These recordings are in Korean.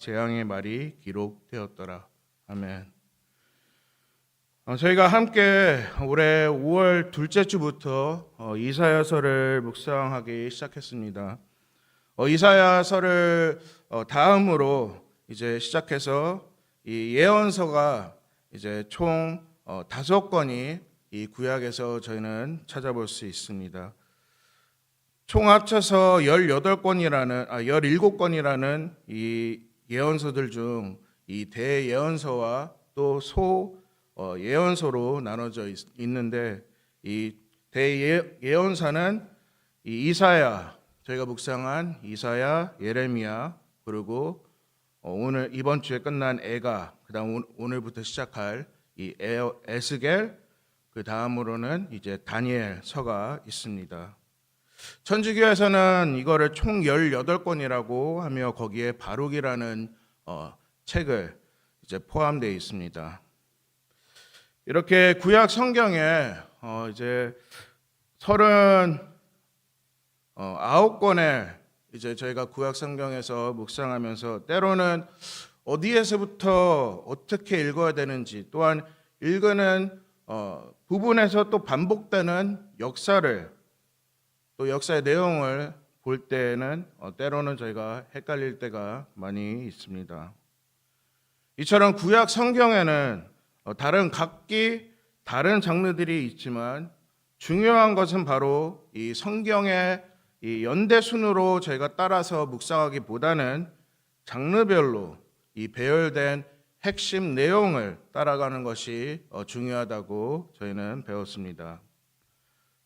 재앙의 말이 기록되었더라. 아멘. 저희가 함께 올해 5월 둘째 주부터 이사야서를 묵상하기 시작했습니다. 이사야서를 다음으로 이제 시작해서 이 예언서가 이제 총 5권이 이 구약에서 저희는 찾아볼 수 있습니다. 총 합쳐서 17권이라는 이 예언서들 중 이 대예언서와 또 예언서로 나눠져 있는데, 이 대예언서는 이 이사야, 저희가 묵상한 이사야, 예레미야, 그리고 이번 주에 끝난 에가, 그다음 오늘부터 시작할 이 에스겔, 그 다음으로는 이제 다니엘서가 있습니다. 천주교에서는 이거를 총 18권이라고 하며 거기에 바룩이라는 책을 이제 포함되어 있습니다. 이렇게 구약 성경에 이제 39권의 이제 저희가 구약 성경에서 묵상하면서 때로는 어디에서부터 어떻게 읽어야 되는지, 또한 읽는 부분에서 또 반복되는 역사의 내용을 볼 때는 때로는 저희가 헷갈릴 때가 많이 있습니다. 이처럼 구약 성경에는 각기 다른 장르들이 있지만 중요한 것은 바로 이 성경의 이 연대순으로 저희가 따라서 묵상하기보다는 장르별로 이 배열된 핵심 내용을 따라가는 것이 중요하다고 저희는 배웠습니다.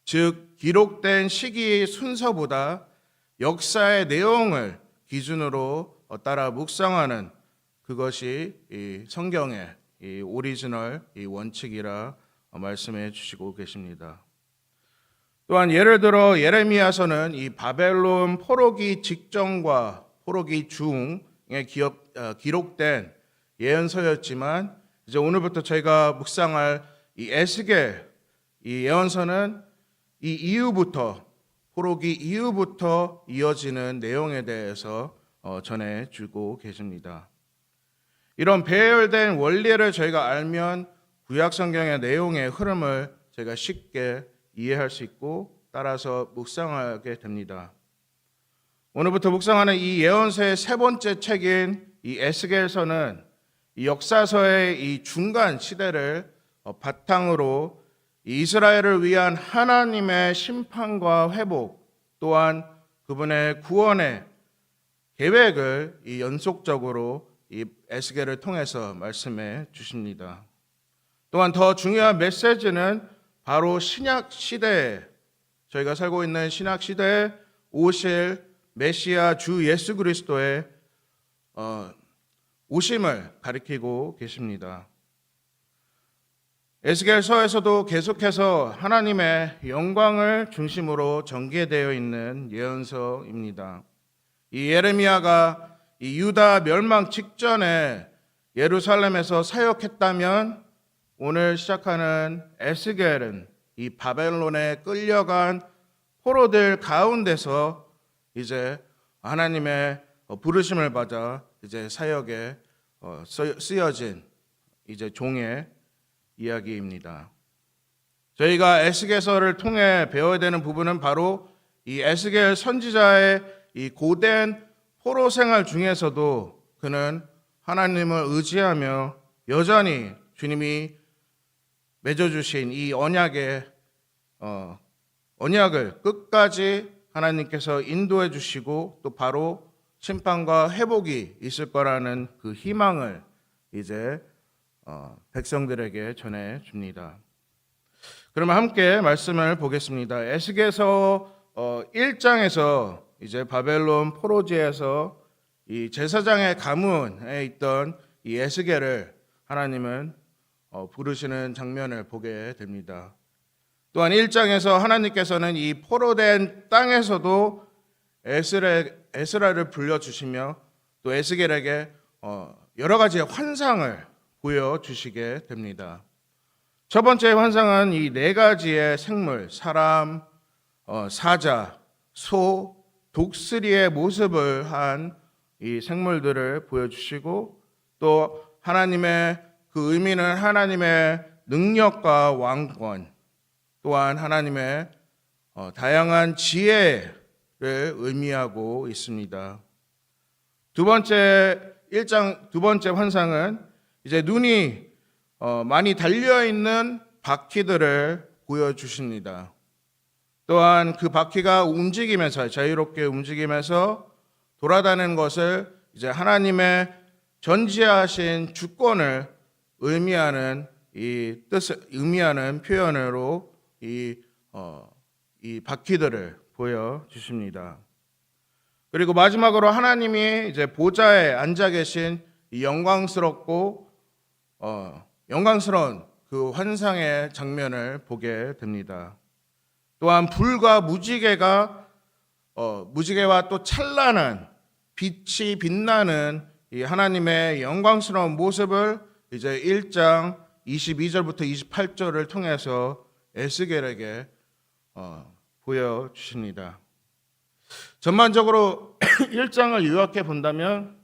즉, 기록된 시기 순서보다 역사의 내용을 기준으로 따라 묵상하는 그것이 이 성경의 이 오리지널 이 원칙이라 말씀해 주시고 계십니다. 또한 예를 들어 예레미야서는 이 바벨론 포로기 직전과 포로기 중에 기록된 예언서였지만, 이제 오늘부터 저희가 묵상할 이 에스겔 이 예언서는 이 이후부터, 포로기 이후부터 이어지는 내용에 대해서 전해주고 계십니다. 이런 배열된 원리를 저희가 알면 구약 성경의 내용의 흐름을 저희가 쉽게 이해할 수 있고 따라서 묵상하게 됩니다. 오늘부터 묵상하는 이 예언서의 세 번째 책인 이 에스겔서는 이 역사서의 이 중간 시대를 바탕으로 이스라엘을 위한 하나님의 심판과 회복, 또한 그분의 구원의 계획을 이 연속적으로 이 에스겔을 통해서 말씀해 주십니다. 또한 더 중요한 메시지는 바로 신약 시대에, 저희가 살고 있는 신약 시대에 오실 메시아 주 예수 그리스도의 오심을 가리키고 계십니다. 에스겔서에서도 계속해서 하나님의 영광을 중심으로 전개되어 있는 예언서입니다. 이 예레미야가 이 유다 멸망 직전에 예루살렘에서 사역했다면, 오늘 시작하는 에스겔은 이 바벨론에 끌려간 포로들 가운데서 이제 하나님의 부르심을 받아 이제 사역에 쓰여진 이제 종의 이야기입니다. 저희가 에스겔서를 통해 배워야 되는 부분은 바로 이 에스겔 선지자의 이 고된 포로 생활 중에서도 그는 하나님을 의지하며 여전히 주님이 맺어주신 이 언약을 끝까지 하나님께서 인도해 주시고 또 바로 심판과 회복이 있을 거라는 그 희망을 이제 백성들에게 전해 줍니다. 그러면 함께 말씀을 보겠습니다. 에스겔서 1장에서 이제 바벨론 포로지에서 이 제사장의 가문에 있던 이 에스겔을 하나님은 부르시는 장면을 보게 됩니다. 또한 1장에서 하나님께서는 이 포로된 땅에서도 에스라를 불러주시며 또 에스겔에게 여러 가지의 환상을 보여주시게 됩니다. 첫 번째 환상은 이 4가지의 생물, 사람, 사자, 소, 독수리의 모습을 한 이 생물들을 보여주시고 또 하나님의 그 의미는 하나님의 능력과 왕권 또한 하나님의 다양한 지혜를 의미하고 있습니다. 두 번째 환상은 이제 눈이 많이 달려 있는 바퀴들을 보여주십니다. 또한 그 바퀴가 움직이면서 자유롭게 움직이면서 돌아다니는 것을 이제 하나님의 전지하신 주권을 의미하는 의미하는 표현으로 이 바퀴들을 보여주십니다. 그리고 마지막으로 하나님이 이제 보좌에 앉아 계신 이 영광스러운 그 환상의 장면을 보게 됩니다. 또한 불과 무지개와 또 찬란한 빛이 빛나는 이 하나님의 영광스러운 모습을 이제 1장 22절부터 28절을 통해서 에스겔에게 보여주십니다. 전반적으로 1장을 요약해 본다면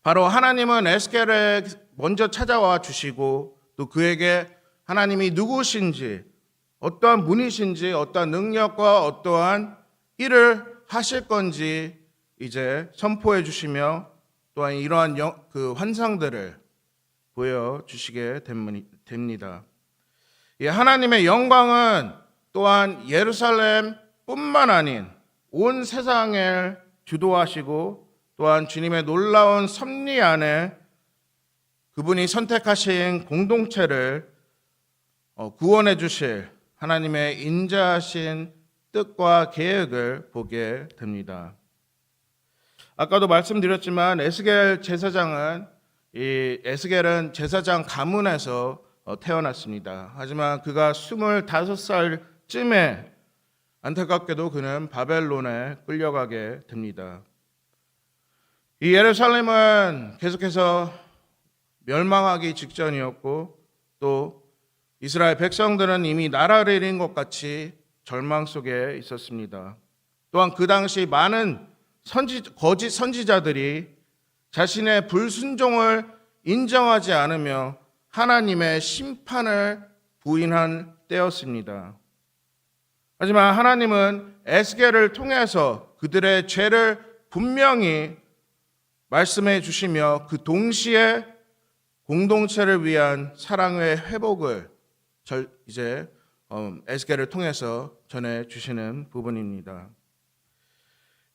바로 하나님은 에스겔에 먼저 찾아와 주시고 또 그에게 하나님이 누구신지 어떠한 분이신지 어떠한 능력과 어떠한 일을 하실 건지 이제 선포해 주시며 또한 이러한 그 환상들을 보여주시게 됩니다. 하나님의 영광은 또한 예루살렘뿐만 아닌 온 세상을 주도하시고 또한 주님의 놀라운 섭리 안에 그분이 선택하신 공동체를 구원해 주실 하나님의 인자하신 뜻과 계획을 보게 됩니다. 아까도 말씀드렸지만 에스겔은 제사장 가문에서 태어났습니다. 하지만 그가 25살쯤에 안타깝게도 그는 바벨론에 끌려가게 됩니다. 이 예루살렘은 계속해서 멸망하기 직전이었고 또 이스라엘 백성들은 이미 나라를 잃은 것 같이 절망 속에 있었습니다. 또한 그 당시 많은 거짓 선지자들이 자신의 불순종을 인정하지 않으며 하나님의 심판을 부인한 때였습니다. 하지만 하나님은 에스겔을 통해서 그들의 죄를 분명히 말씀해 주시며 그 동시에 공동체를 위한 사랑의 회복을 이제 에스겔을 통해서 전해 주시는 부분입니다.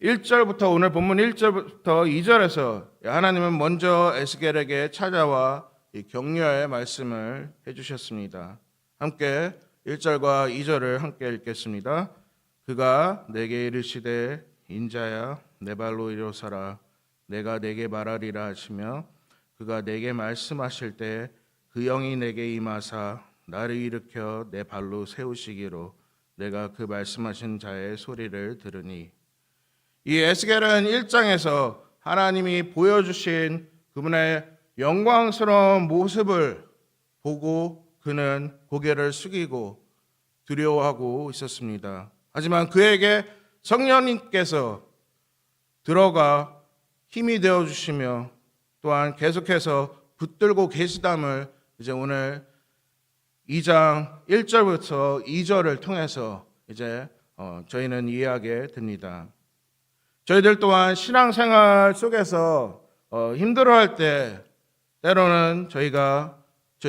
1절부터 오늘 본문 1절부터 2절에서 하나님은 먼저 에스겔에게 찾아와 이 격려의 말씀을 해주셨습니다. 함께 1절과 2절을 함께 읽겠습니다. 그가 내게 이르시되 인자야 내 발로 일어서라 내가 내게 말하리라 하시며 그가 내게 말씀하실 때 그 영이 내게 임하사 나를 일으켜 내 발로 세우시기로 내가 그 말씀하신 자의 소리를 들으니 이 에스겔은 1장에서 하나님이 보여주신 그분의 영광스러운 모습을 보고 그는 고개를 숙이고 두려워하고 있었습니다. 하지만 그에게 성령님께서 들어가 힘이 되어주시며 또한 계속해서 붙들고 계시담을 이제 오늘 2장 1절부터 2절을 통해서 이제 저희는 이해하게 됩니다. 저희들 또한 신앙생활 속에서 힘들어할 때 때로는 저희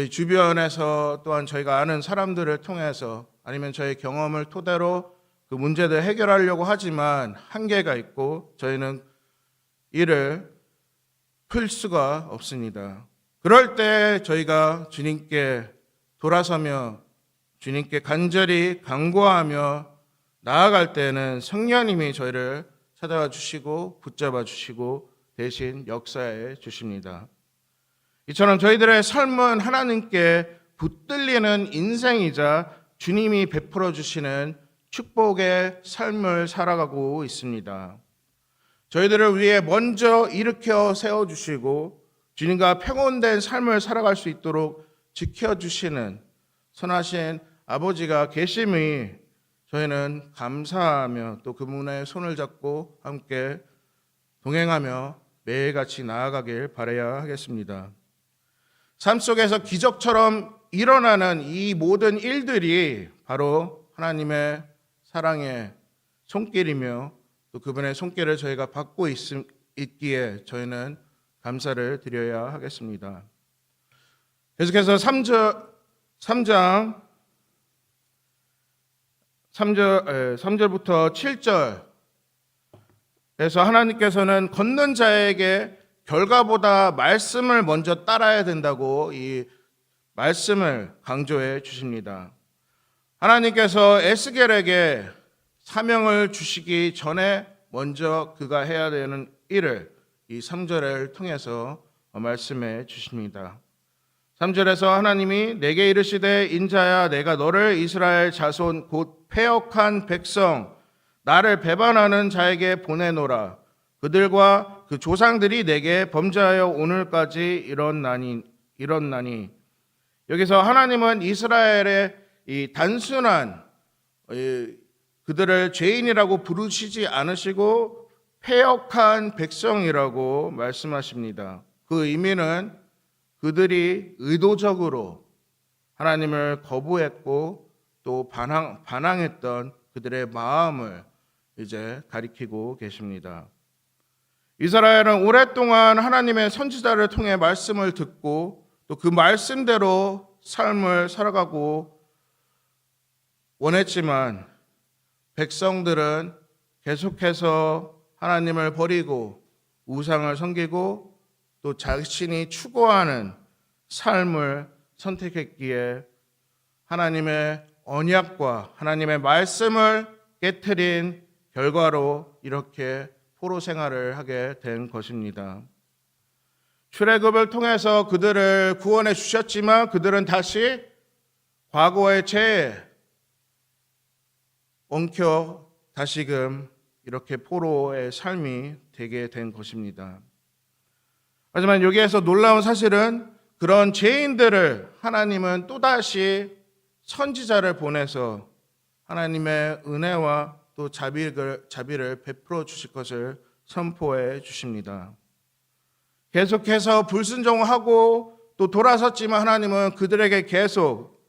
주변에서 또한 저희가 아는 사람들을 통해서 아니면 저희 경험을 토대로 그 문제들 해결하려고 하지만 한계가 있고 저희는 이를 풀 수가 없습니다. 그럴 때 저희가 주님께 돌아서며 주님께 간절히 간구하며 나아갈 때는 성령님이 저희를 찾아와 주시고 붙잡아 주시고 대신 역사해 주십니다. 이처럼 저희들의 삶은 하나님께 붙들리는 인생이자 주님이 베풀어 주시는 축복의 삶을 살아가고 있습니다. 저희들을 위해 먼저 일으켜 세워주시고 주님과 평온된 삶을 살아갈 수 있도록 지켜주시는 선하신 아버지가 계심이 저희는 감사하며 또 그분의 손을 잡고 함께 동행하며 매일같이 나아가길 바라야 하겠습니다. 삶 속에서 기적처럼 일어나는 이 모든 일들이 바로 하나님의 사랑의 손길이며 또 그분의 손길을 저희가 받고 있기에 저희는 감사를 드려야 하겠습니다. 계속해서 3절부터 7절에서 하나님께서는 걷는 자에게 결과보다 말씀을 먼저 따라야 된다고 이 말씀을 강조해 주십니다. 하나님께서 에스겔에게 사명을 주시기 전에 먼저 그가 해야 되는 일을 이 3절을 통해서 말씀해 주십니다. 3절에서 하나님이 내게 이르시되 인자야 내가 너를 이스라엘 자손 곧 패역한 백성 나를 배반하는 자에게 보내노라. 그들과 그 조상들이 내게 범죄하여 오늘까지 이렇나니. 여기서 하나님은 이스라엘의 이 단순한 그들을 죄인이라고 부르시지 않으시고 패역한 백성이라고 말씀하십니다. 그 의미는 그들이 의도적으로 하나님을 거부했고 또 반항했던 그들의 마음을 이제 가리키고 계십니다. 이스라엘은 오랫동안 하나님의 선지자를 통해 말씀을 듣고 또 그 말씀대로 삶을 살아가고 원했지만 백성들은 계속해서 하나님을 버리고 우상을 섬기고 또 자신이 추구하는 삶을 선택했기에 하나님의 언약과 하나님의 말씀을 깨트린 결과로 이렇게 포로 생활을 하게 된 것입니다. 출애굽을 통해서 그들을 구원해 주셨지만 그들은 다시 과거의 죄에 엉켜 다시금 이렇게 포로의 삶이 되게 된 것입니다. 하지만 여기에서 놀라운 사실은 그런 죄인들을 하나님은 또다시 선지자를 보내서 하나님의 은혜와 또 자비를 베풀어 주실 것을 선포해 주십니다. 계속해서 불순종하고 또 돌아섰지만 하나님은 그들에게 계속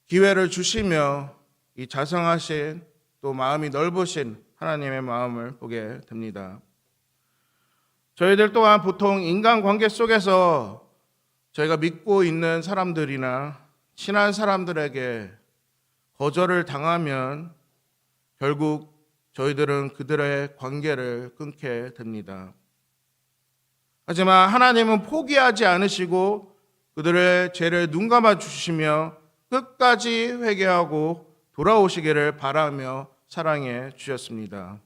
기회를 주시며 이 자성하신 또 마음이 넓으신 하나님의 마음을 보게 됩니다. 저희들 또한 보통 인간관계 속에서 저희가 믿고 있는 사람들이나 친한 사람들에게 거절을 당하면 결국 저희들은 그들의 관계를 끊게 됩니다. 하지만 하나님은 포기하지 않으시고 그들의 죄를 눈감아 주시며 끝까지 회개하고 돌아오시기를 바라며 사랑해 주셨습니다.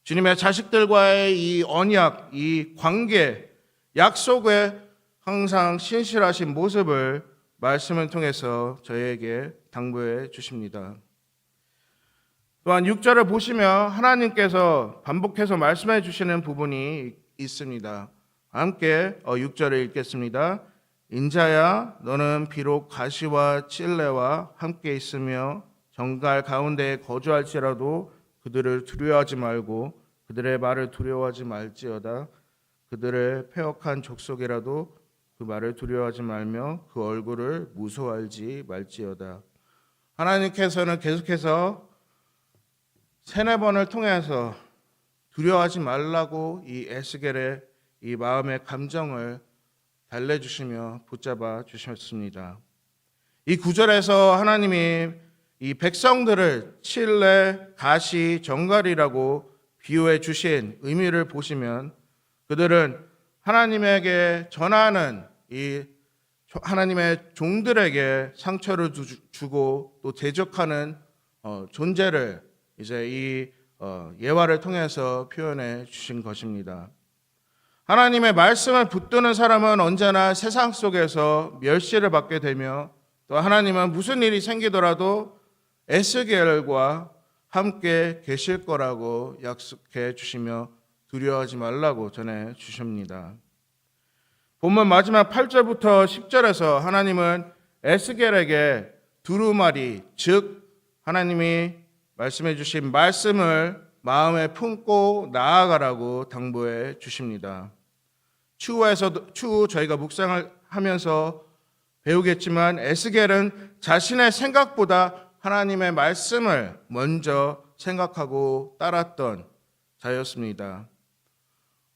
주님의 자식들과의 이 언약, 이 관계, 약속에 항상 신실하신 모습을 말씀을 통해서 저희에게 당부해 주십니다. 또한 6절을 보시면 하나님께서 반복해서 말씀해 주시는 부분이 있습니다. 함께 6절을 읽겠습니다. 인자야 너는 비록 가시와 찔레와 함께 있으며 정갈 가운데에 거주할지라도 그들을 두려워하지 말고 그들의 말을 두려워하지 말지어다. 그들의 패역한 족속이라도 그 말을 두려워하지 말며 그 얼굴을 무서워하지 말지어다. 하나님께서는 계속해서 3-4번을 통해서 두려워하지 말라고 이 에스겔의 이 마음의 감정을 달래주시며 붙잡아 주셨습니다. 이 9절에서 하나님이 이 백성들을 칠레, 가시, 정갈이라고 비유해 주신 의미를 보시면 그들은 하나님에게 전하는 이 하나님의 종들에게 상처를 주고 또 대적하는 존재를 이제 이 예화를 통해서 표현해 주신 것입니다. 하나님의 말씀을 붙드는 사람은 언제나 세상 속에서 멸시를 받게 되며 또 하나님은 무슨 일이 생기더라도 에스겔과 함께 계실 거라고 약속해 주시며 두려워하지 말라고 전해 주십니다. 본문 마지막 8절부터 10절에서 하나님은 에스겔에게 두루마리, 즉 하나님이 말씀해 주신 말씀을 마음에 품고 나아가라고 당부해 주십니다. 추후 저희가 묵상을 하면서 배우겠지만 에스겔은 자신의 생각보다 하나님의 말씀을 먼저 생각하고 따랐던 자였습니다.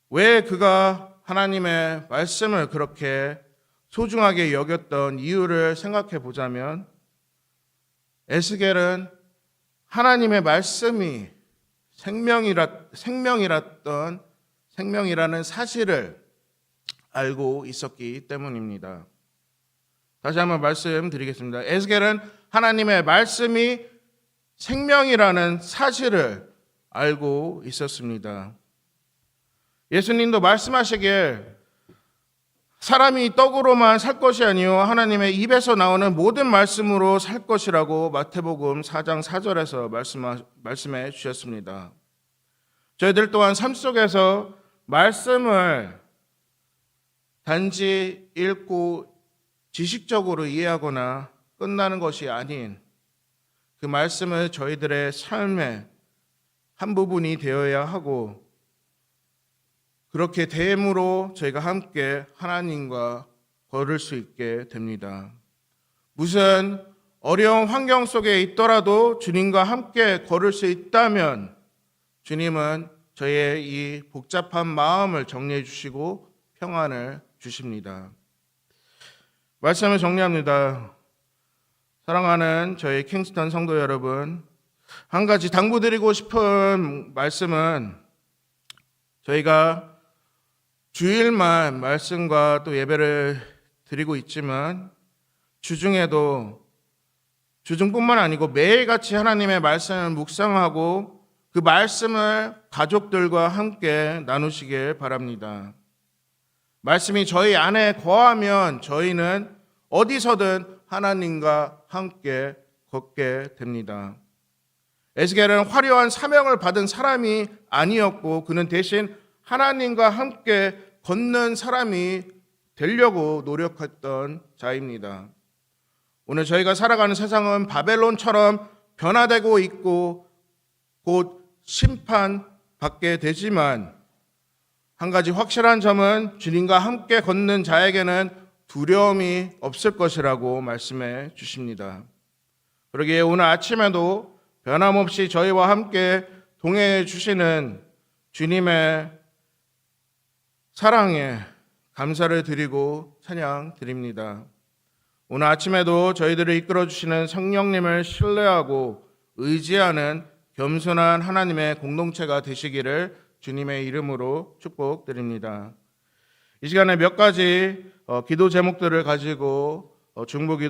왜 그가 하나님의 말씀을 그렇게 소중하게 여겼던 이유를 생각해 보자면 에스겔은 하나님의 말씀이 생명이라는 사실을 알고 있었기 때문입니다. 다시 한번 말씀드리겠습니다. 에스겔은 하나님의 말씀이 생명이라는 사실을 알고 있었습니다. 예수님도 말씀하시길 사람이 떡으로만 살 것이 아니요 하나님의 입에서 나오는 모든 말씀으로 살 것이라고 마태복음 4장 4절에서 말씀해 주셨습니다. 저희들 또한 삶 속에서 말씀을 단지 읽고 지식적으로 이해하거나 끝나는 것이 아닌 그 말씀을 저희들의 삶의 한 부분이 되어야 하고 그렇게 대임으로 저희가 함께 하나님과 걸을 수 있게 됩니다. 무슨 어려운 환경 속에 있더라도 주님과 함께 걸을 수 있다면 주님은 저희의 이 복잡한 마음을 정리해 주시고 평안을 주십니다. 말씀을 정리합니다. 사랑하는 저희 킹스턴 성도 여러분, 한 가지 당부드리고 싶은 말씀은 저희가 주일만 말씀과 또 예배를 드리고 있지만 주중뿐만 아니고 매일같이 하나님의 말씀을 묵상하고 그 말씀을 가족들과 함께 나누시길 바랍니다. 말씀이 저희 안에 거하면 저희는 어디서든 하나님과 함께 걷게 됩니다. 에스겔은 화려한 사명을 받은 사람이 아니었고 그는 대신 하나님과 함께 걷는 사람이 되려고 노력했던 자입니다. 오늘 저희가 살아가는 세상은 바벨론처럼 변화되고 있고 곧 심판받게 되지만 한 가지 확실한 점은 주님과 함께 걷는 자에게는 두려움이 없을 것이라고 말씀해 주십니다. 그러기에 오늘 아침에도 변함없이 저희와 함께 동행해 주시는 주님의 사랑에 감사를 드리고 찬양 드립니다. 오늘 아침에도 저희들을 이끌어 주시는 성령님을 신뢰하고 의지하는 겸손한 하나님의 공동체가 되시기를 주님의 이름으로 축복드립니다. 이 시간에 몇 가지 기도 제목들을 가지고 중보기도